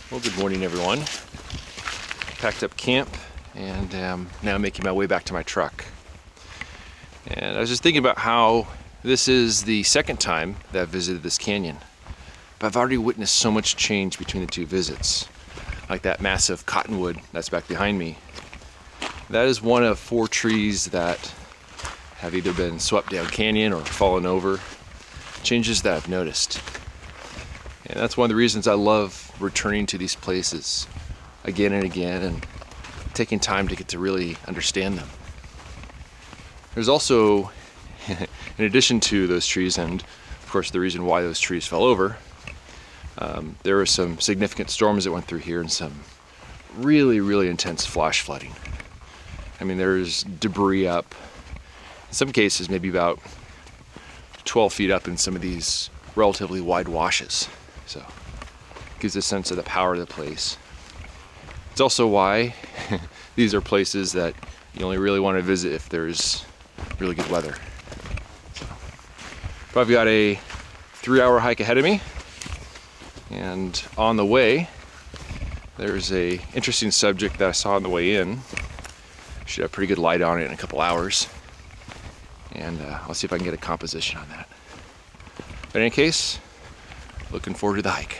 Well, good morning, everyone. Packed up camp and now making my way back to my truck. And I was just thinking about how this is the second time that I've visited this canyon, but I've already witnessed so much change between the two visits. Like that massive cottonwood that's back behind me. That is one of 4 trees that have either been swept down canyon or fallen over. Changes that I've noticed. And that's one of the reasons I love returning to these places again and again and taking time to get to really understand them. There's also, in addition to those trees, and of course the reason why those trees fell over, there were some significant storms that went through here and some really intense flash flooding. I mean, there's debris up, in some cases maybe about 12 feet up in some of these relatively wide washes. So it gives a sense of the power of the place. It's also why these are places that you only really want to visit if there's really good weather. So, but I've got a 3-hour hike ahead of me, and on the way there's a interesting subject that I saw on the way in. Should have pretty good light on it in a couple hours, and I'll see if I can get a composition on that. But in any case, looking forward to the hike.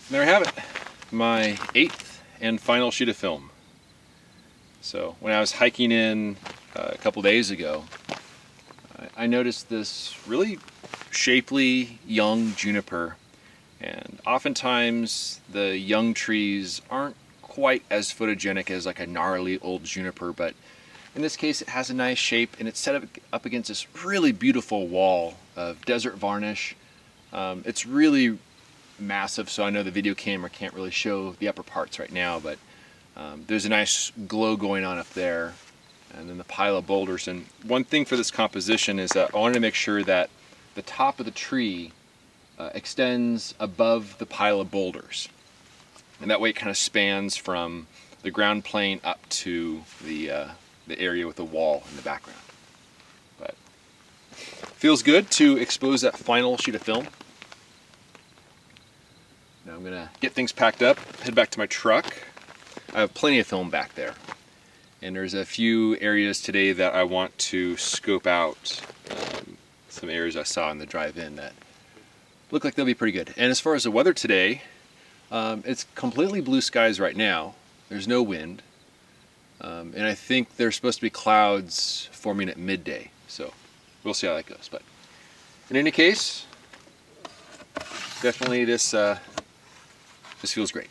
There we have it, my 8th and final sheet of film. So when I was hiking in a couple days ago, I noticed this really shapely young juniper, and oftentimes the young trees aren't quite as photogenic as like a gnarly old juniper, but in this case it has a nice shape and it's set up against this really beautiful wall of desert varnish. It's really massive, so I know the video camera can't really show the upper parts right now, but there's a nice glow going on up there, and then the pile of boulders. And one thing for this composition is that I wanted to make sure that the top of the tree extends above the pile of boulders, and that way it kind of spans from the ground plane up to the area with the wall in the background. But feels good to expose that final sheet of film. Now I'm gonna get things packed up, head back to my truck. I have plenty of film back there, and there's a few areas today that I want to scope out. Some areas I saw in the drive-in that look like they'll be pretty good. And as far as the weather today, it's completely blue skies right now. There's no wind, and I think there's supposed to be clouds forming at midday, so we'll see how that goes. But in any case, definitely this feels great.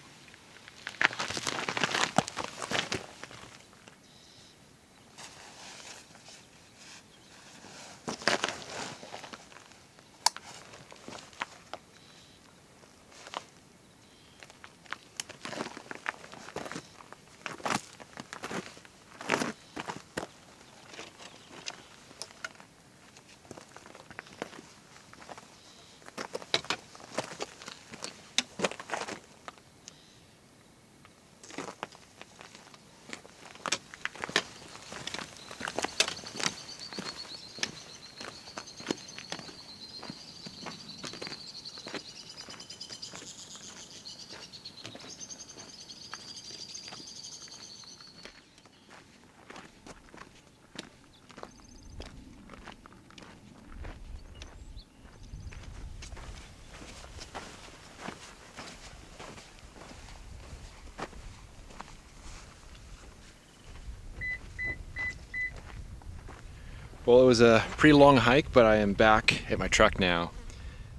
Well, it was a pretty long hike, but I am back at my truck now.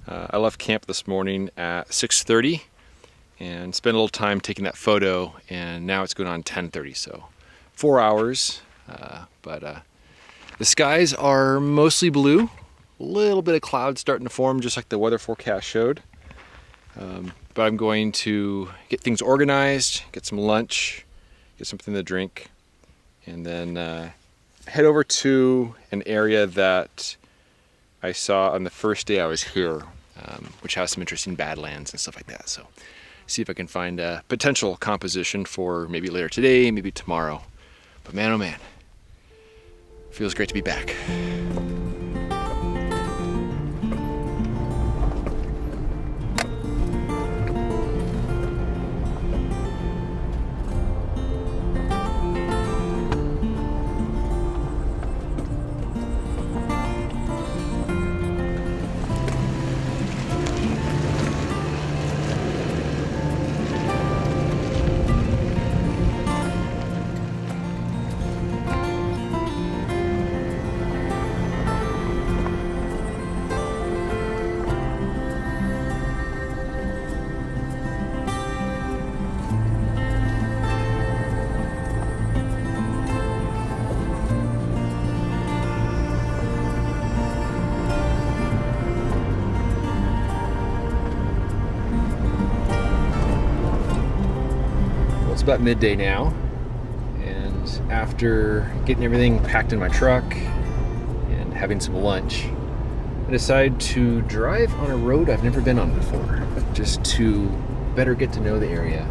I left camp this morning at 6:30 and spent a little time taking that photo, and now it's going on 10:30, so 4 hours. But the skies are mostly blue, a little bit of clouds starting to form just like the weather forecast showed. But I'm going to get things organized, get some lunch, get something to drink, and then head over to an area that I saw on the first day I was here, which has some interesting badlands and stuff like that. So see if I can find a potential composition for maybe later today, maybe tomorrow. But man, oh man, feels great to be back. It's about midday now, and after getting everything packed in my truck and having some lunch, I decided to drive on a road I've never been on before, just to better get to know the area.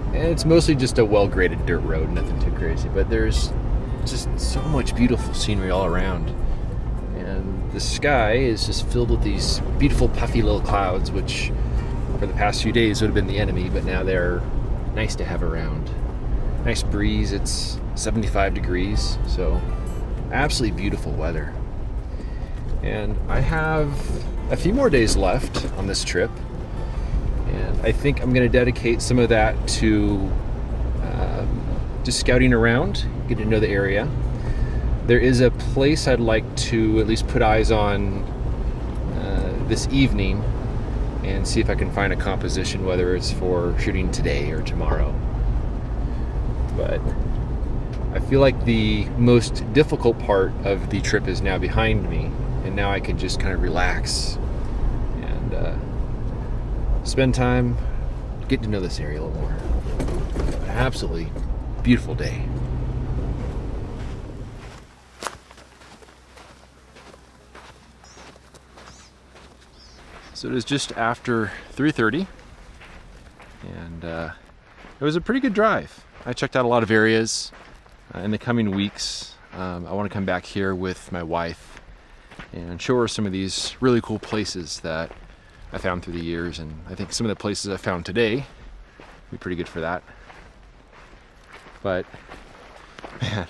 And it's mostly just a well-graded dirt road, nothing too crazy, but there's just so much beautiful scenery all around. And the sky is just filled with these beautiful puffy little clouds, which for the past few days would have been the enemy, but now they're nice to have around. Nice breeze, it's 75 degrees, so absolutely beautiful weather. And I have a few more days left on this trip, and I think I'm going to dedicate some of that to just scouting around, getting to know the area. There is a place I'd like to at least put eyes on this evening and see if I can find a composition, whether it's for shooting today or tomorrow. But I feel like the most difficult part of the trip is now behind me, and now I can just kind of relax and spend time getting to know this area a little more. An absolutely beautiful day. So it is just after 3:30, and it was a pretty good drive. I checked out a lot of areas. In the coming weeks, I want to come back here with my wife and show her some of these really cool places that I found through the years, and I think some of the places I found today will be pretty good for that. But man,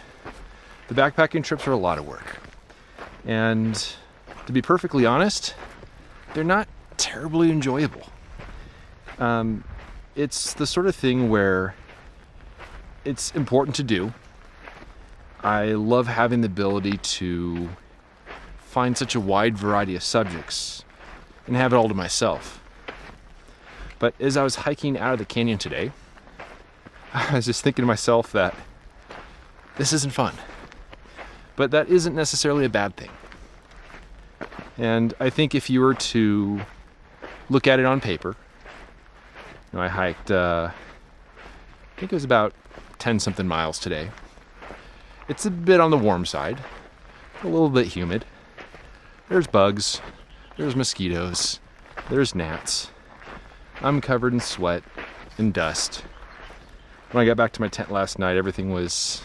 the backpacking trips are a lot of work, and to be perfectly honest, they're not terribly enjoyable. It's the sort of thing where it's important to do. I love having the ability to find such a wide variety of subjects and have it all to myself. But as I was hiking out of the canyon today, I was just thinking to myself that this isn't fun. But that isn't necessarily a bad thing. And I think if you were to look at it on paper, I hiked, I think it was about 10 something miles today. It's a bit on the warm side, a little bit humid. There's bugs, there's mosquitoes, there's gnats. I'm covered in sweat and dust. When I got back to my tent last night, everything was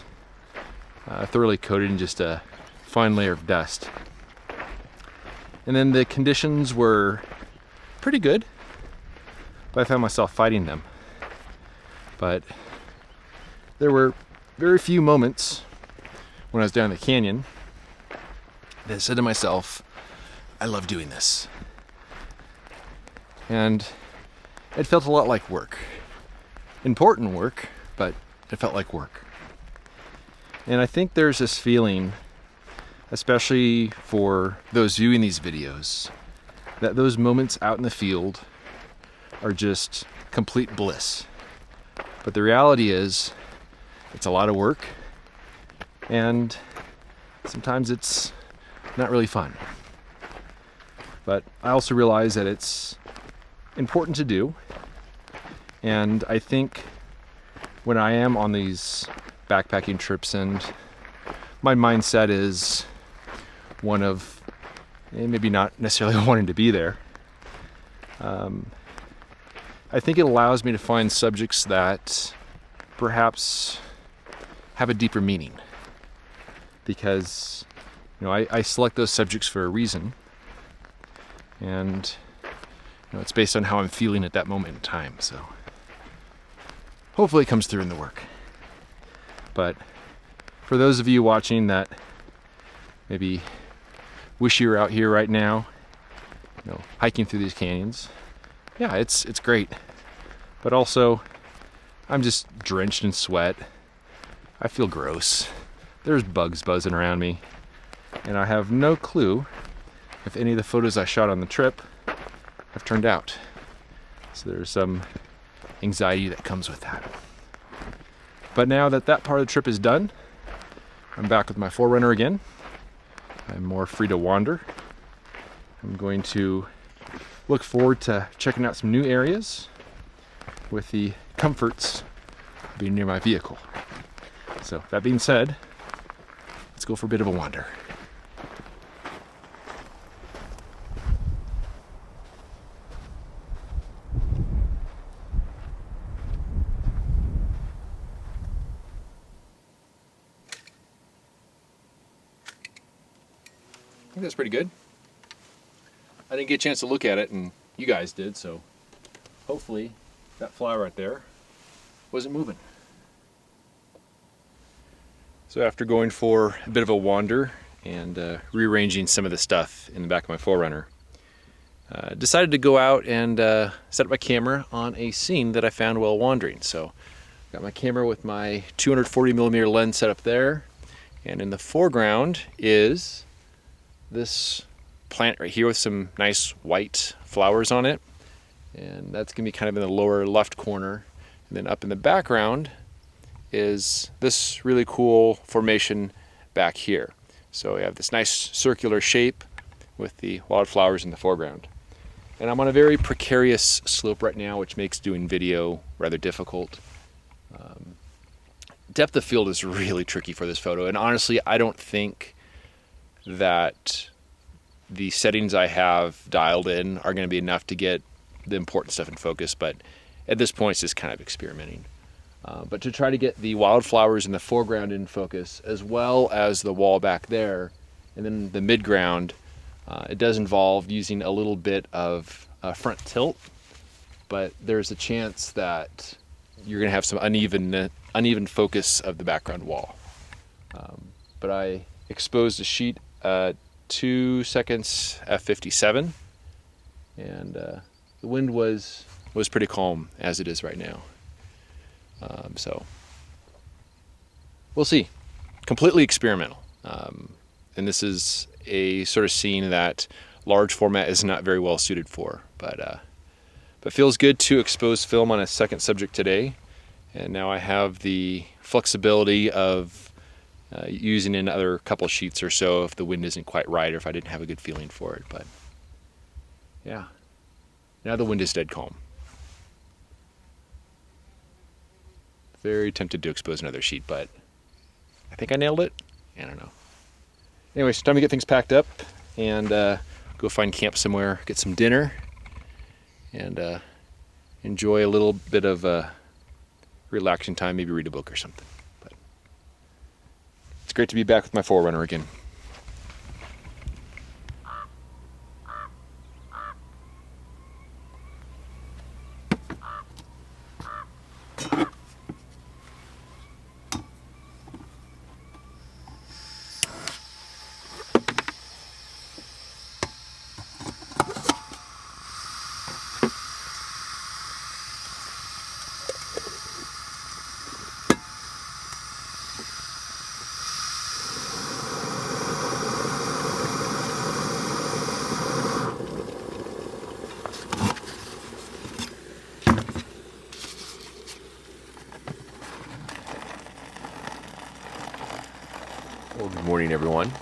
thoroughly coated in just a fine layer of dust. And then the conditions were pretty good, but I found myself fighting them. But there were very few moments when I was down the canyon that I said to myself, I love doing this. And it felt a lot like work. Important work, but it felt like work. And I think there's this feeling, especially for those viewing these videos, that those moments out in the field are just complete bliss. But the reality is, it's a lot of work, and sometimes it's not really fun. But I also realize that it's important to do, and I think when I am on these backpacking trips and my mindset is one of maybe not necessarily wanting to be there, I think it allows me to find subjects that perhaps have a deeper meaning, because I select those subjects for a reason, and it's based on how I'm feeling at that moment in time. So hopefully it comes through in the work. But for those of you watching that maybe wish you were out here right now, hiking through these canyons, yeah, it's great. But also, I'm just drenched in sweat. I feel gross. There's bugs buzzing around me. And I have no clue if any of the photos I shot on the trip have turned out. So there's some anxiety that comes with that. But now that part of the trip is done, I'm back with my 4Runner again. I'm more free to wander. I'm going to look forward to checking out some new areas with the comforts of being near my vehicle. So that being said, let's go for a bit of a wander. I think that's pretty good. I didn't get a chance to look at it, and you guys did, so hopefully that fly right there wasn't moving. So after going for a bit of a wander and rearranging some of the stuff in the back of my 4Runner, decided to go out and set up my camera on a scene that I found while wandering. So got my camera with my 240mm lens set up there, and in the foreground is this plant right here with some nice white flowers on it, and that's gonna be kind of in the lower left corner. And then up in the background is this really cool formation back here. So we have this nice circular shape with the wildflowers in the foreground. And I'm on a very precarious slope right now, which makes doing video rather difficult. Depth of field is really tricky for this photo, and honestly, I don't think that the settings I have dialed in are going to be enough to get the important stuff in focus, but at this point it's just kind of experimenting. But to try to get the wildflowers in the foreground in focus, as well as the wall back there, and then the midground, it does involve using a little bit of front tilt, but there's a chance that you're going to have some uneven focus of the background wall. But I exposed a sheet 2 seconds f57, and the wind was pretty calm as it is right now. So we'll see. Completely experimental. And this is a sort of scene that large format is not very well suited for, but feels good to expose film on a second subject today. And now I have the flexibility of using another couple sheets or so if the wind isn't quite right or if I didn't have a good feeling for it. But yeah, now the wind is dead calm. Very tempted to expose another sheet, but I think I nailed it. I don't know. Anyways, time to get things packed up and go find camp somewhere, get some dinner, and enjoy a little bit of relaxing time, maybe read a book or something. But it's great to be back with my 4Runner again. Well, good morning, everyone.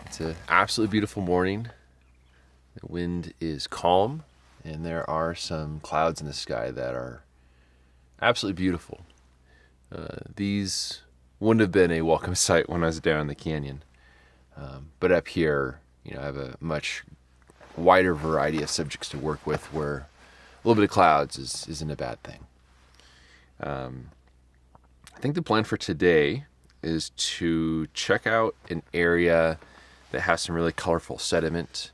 It's an absolutely beautiful morning. The wind is calm, and there are some clouds in the sky that are absolutely beautiful. These wouldn't have been a welcome sight when I was down in the canyon. But up here, I have a much wider variety of subjects to work with where a little bit of clouds isn't a bad thing. I think the plan for today is to check out an area that has some really colorful sediment,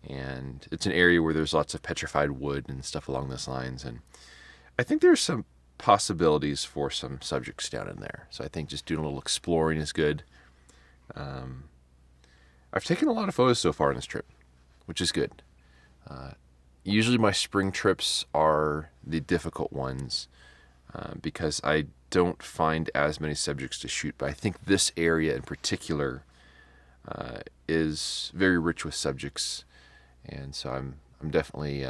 and it's an area where there's lots of petrified wood and stuff along those lines, and I think there's some possibilities for some subjects down in there. So I think just doing a little exploring is good. I've taken a lot of photos so far on this trip, which is good. Usually my spring trips are the difficult ones because I don't find as many subjects to shoot, but I think this area in particular is very rich with subjects, and so I'm definitely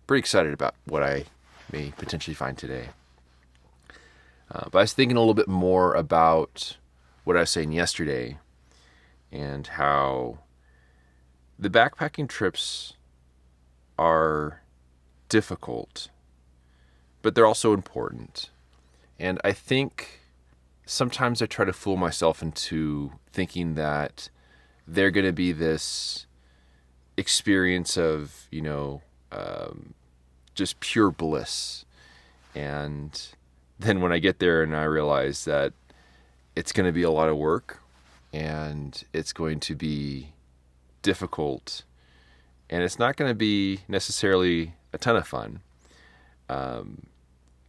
pretty excited about what I may potentially find today. But I was thinking a little bit more about what I was saying yesterday and how the backpacking trips are difficult, but they're also important. And I think sometimes I try to fool myself into thinking that they're going to be this experience of, just pure bliss. And then when I get there and I realize that it's going to be a lot of work and it's going to be difficult and it's not going to be necessarily a ton of fun,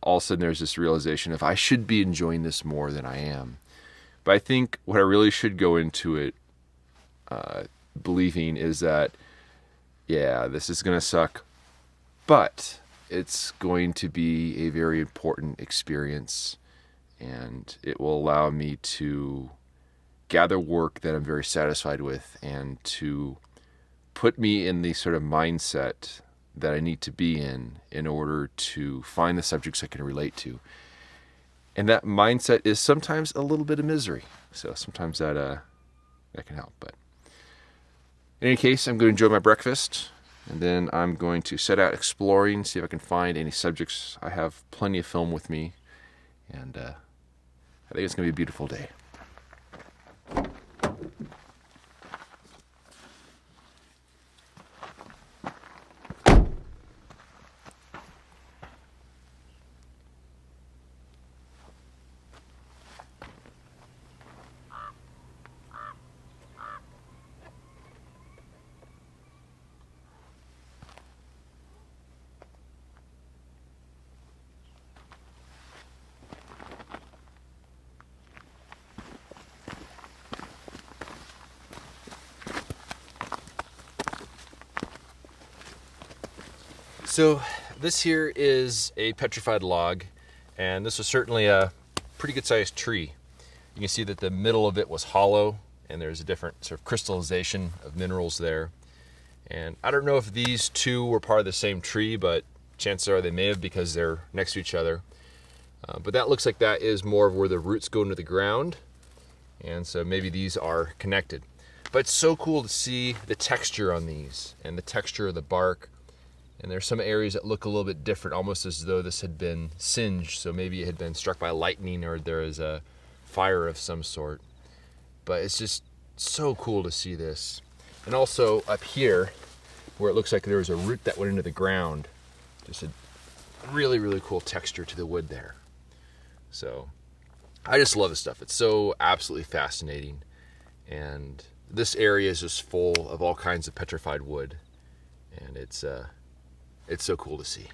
all of a sudden there's this realization of I should be enjoying this more than I am. But I think what I really should go into it believing is that, yeah, this is going to suck, but it's going to be a very important experience, and it will allow me to gather work that I'm very satisfied with and to put me in the sort of mindset that I need to be in order to find the subjects I can relate to. And that mindset is sometimes a little bit of misery. So sometimes that can help. But in any case, I'm going to enjoy my breakfast And then I'm going to set out exploring, see if I can find any subjects. I have plenty of film with me, and I think it's going to be a beautiful day. So this here is a petrified log, and this was certainly a pretty good sized tree. You can see that the middle of it was hollow, and there's a different sort of crystallization of minerals there. And I don't know if these two were part of the same tree, but chances are they may have because they're next to each other. But that looks like that is more of where the roots go into the ground, and so maybe these are connected. But it's so cool to see the texture on these and the texture of the bark. And there's some areas that look a little bit different, almost as though this had been singed. So maybe it had been struck by lightning or there is a fire of some sort. But it's just so cool to see this. And also up here, where it looks like there was a root that went into the ground, just a really, really cool texture to the wood there. So I just love this stuff. It's so absolutely fascinating. And this area is just full of all kinds of petrified wood. And it's so cool to see.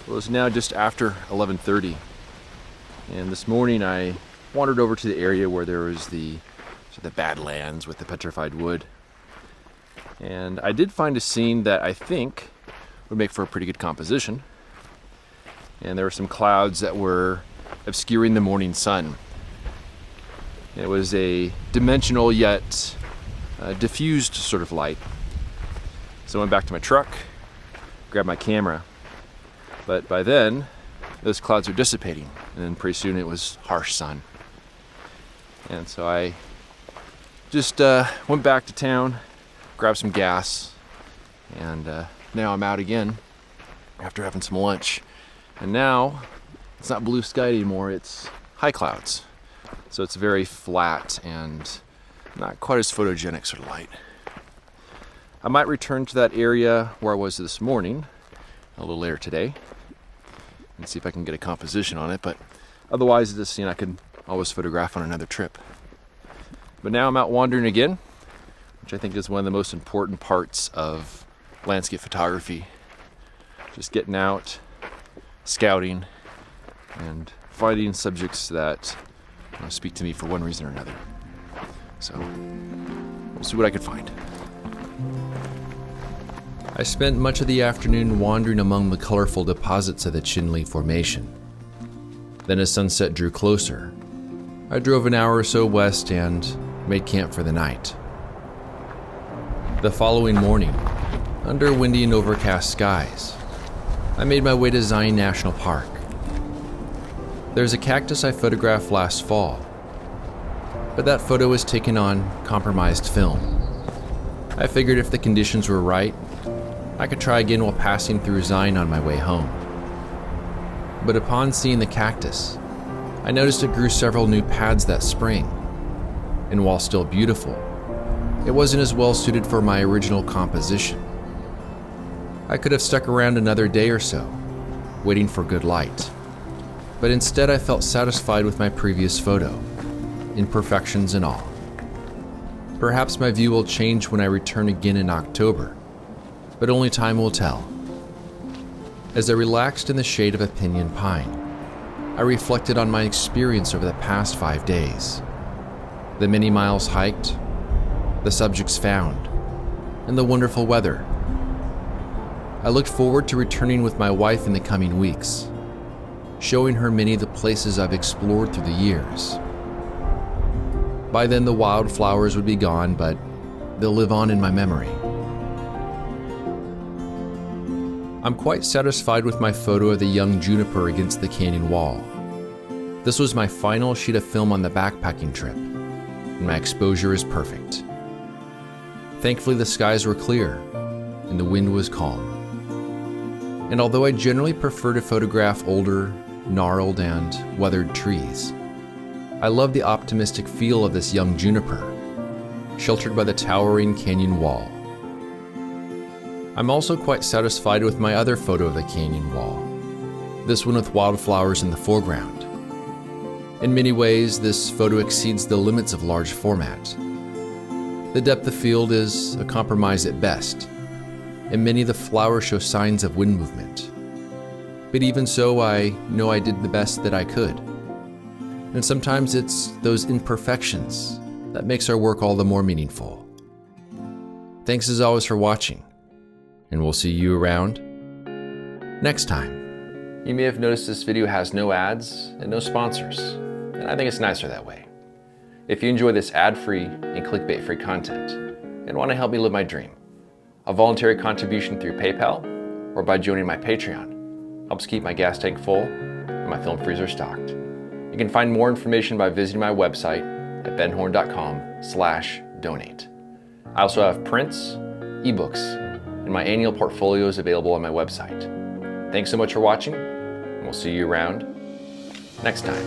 Well, it's now just after 11:30, and this morning I wandered over to the area where there was the badlands with the petrified wood, and I did find a scene that I think would make for a pretty good composition. And there were some clouds that were obscuring the morning sun. It was a dimensional yet diffused sort of light. So I went back to my truck, grabbed my camera. But by then, those clouds were dissipating, and then pretty soon it was harsh sun. And so I just went back to town, grabbed some gas, and now I'm out again after having some lunch. And now it's not blue sky anymore, it's high clouds. So it's very flat and not quite as photogenic sort of light. I might return to that area where I was this morning a little later today and see if I can get a composition on it, but otherwise this scene I could always photograph on another trip. But now I'm out wandering again, which I think is one of the most important parts of landscape photography. Just getting out, scouting, and finding subjects that speak to me for one reason or another. So we'll see what I can find. I spent much of the afternoon wandering among the colorful deposits of the Chinle Formation. Then as sunset drew closer, I drove an hour or so west and made camp for the night. The following morning, under windy and overcast skies, I made my way to Zion National Park. There's a cactus I photographed last fall, but that photo was taken on compromised film. I figured if the conditions were right, I could try again while passing through Zion on my way home. But upon seeing the cactus, I noticed it grew several new pads that spring, and while still beautiful, it wasn't as well suited for my original composition. I could have stuck around another day or so, waiting for good light, but instead I felt satisfied with my previous photo, imperfections and all. Perhaps my view will change when I return again in October, but only time will tell. As I relaxed in the shade of a pinyon pine, I reflected on my experience over the past 5 days. The many miles hiked, the subjects found, and the wonderful weather. I looked forward to returning with my wife in the coming weeks, showing her many of the places I've explored through the years. By then the wildflowers would be gone, but they'll live on in my memory. I'm quite satisfied with my photo of the young juniper against the canyon wall. This was my final sheet of film on the backpacking trip, and my exposure is perfect. Thankfully, the skies were clear, and the wind was calm. And although I generally prefer to photograph older, gnarled, and weathered trees, I love the optimistic feel of this young juniper, sheltered by the towering canyon wall. I'm also quite satisfied with my other photo of the canyon wall, this one with wildflowers in the foreground. In many ways, this photo exceeds the limits of large format. The depth of field is a compromise at best, and many of the flowers show signs of wind movement. But even so, I know I did the best that I could. And sometimes it's those imperfections that makes our work all the more meaningful. Thanks as always for watching, and we'll see you around next time. You may have noticed this video has no ads and no sponsors, and I think it's nicer that way. If you enjoy this ad-free and clickbait-free content and want to help me live my dream, a voluntary contribution through PayPal or by joining my Patreon helps keep my gas tank full and my film freezer stocked. You can find more information by visiting my website at benhorne.com/donate. I also have prints, ebooks, and my annual portfolio is available on my website. Thanks so much for watching, and we'll see you around next time.